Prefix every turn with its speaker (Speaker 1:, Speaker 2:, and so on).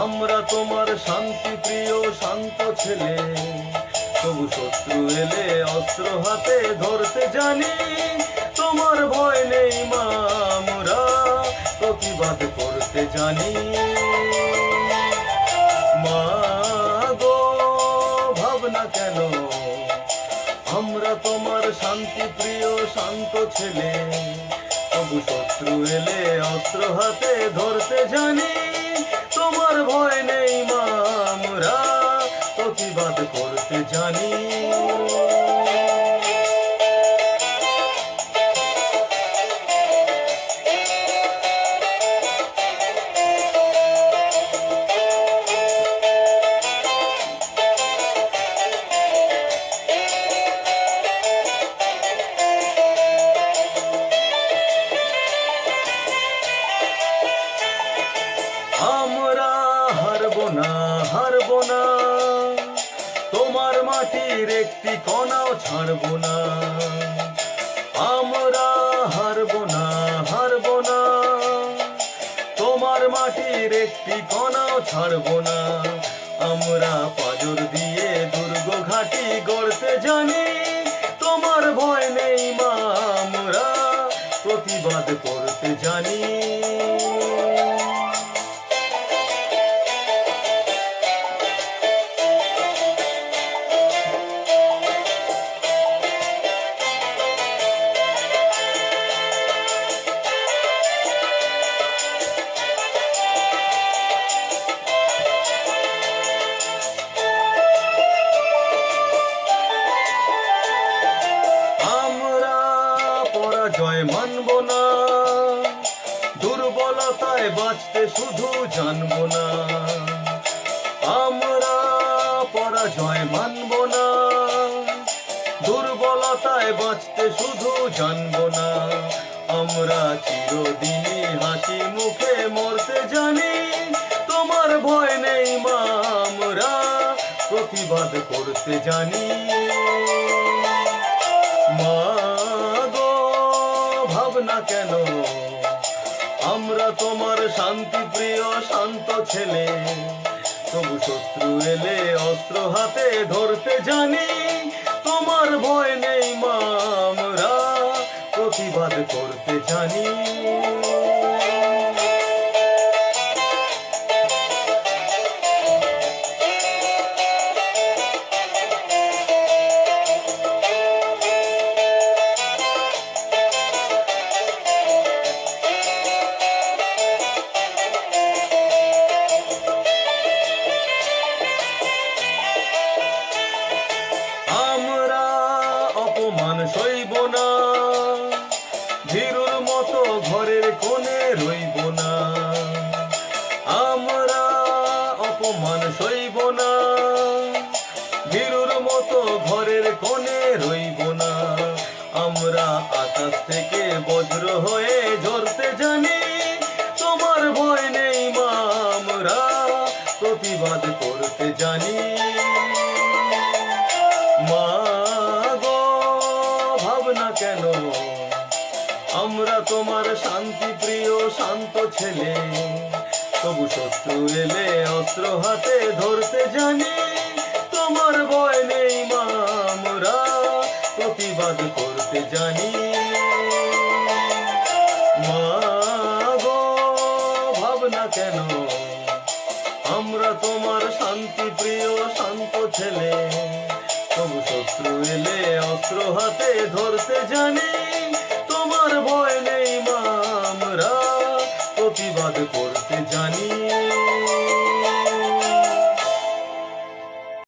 Speaker 1: আমরা তোমার শান্তি প্রিয় শান্ত ছেলে, তবু শত্রু এলে অস্ত্র হাতে ধরতে জানি। তোমার ভয় নেই মা, আমরা প্রতিবাদ করতে জানি। মা গো, ভাবনা কেন, আমরা তোমার শান্তি প্রিয় শান্ত ছেলে, তবু শত্রু এলে অস্ত্র হাতে ধরতে জানি। তোমার ভয় নেই মা, আমরা প্রতিবাদ করতে জানি। আমরা হারবো না, হারবো না, তোমার মাটির একটি কণাও ছাড়বো না। আমরা হারবো না, হারবো না, তোমার মাটির একটি কণাও ছাড়বো না। আমরা পাজর দিয়ে দুর্গ ঘাঁটি গড়তে জানি। তোমার ভয় নেই মা, আমরা প্রতিবাদ করতে জানি। পরাজয় মানব না, দুর্বলতায় বাঁচতে শুধু জানবো না। আমরা পরাজয় মানব না, দুর্বলতায় বাঁচতে শুধু জানবো না। আমরা চিরদিনই হাসি মুখে মরতে জানি। তোমার ভয় নেই মা, আমরা প্রতিবাদ করতে জানি। মা গো, ভাবনা কেন, আমরা তোমার শান্তি প্রিয় শান্ত ছেলে, তবু শত্রু এলে অস্ত্র হাতে ধরতে জানি। তোমার ভয় নেই মা, আমরা প্রতিবাদ করতে জানি। অপমান সইব না, ভীরুর মতো ঘরের কোণে রইব না। আমরা অপমান সইব না, ভীরুর মতো ঘরের কোণে রইব না। আমরা আকাশ থেকে বজ্র হয়ে ঝরতে জানি। তোমার ভয় নেই মা, আমরা প্রতিবাদ করতে জানি। মা গো, ভাবনা কেন, আমরা তোমার শান্তি প্রিয় শান্ত ছেলে, তবু শত্রু এলে অস্ত্র হাতে ধরতে জানি। তোমার ভয় নেই মা, আমরা প্রতিবাদ করতে জানি। মা গো, ভাবনা কেন, আমরা তোমার শান্তি প্রিয় শান্ত ছেলে, তবু শত্রু এলে অস্ত্র হাতে ধরতে জানি। তোমার ভয় নেই মা, আমরা প্রতিবাদ করতে জানি।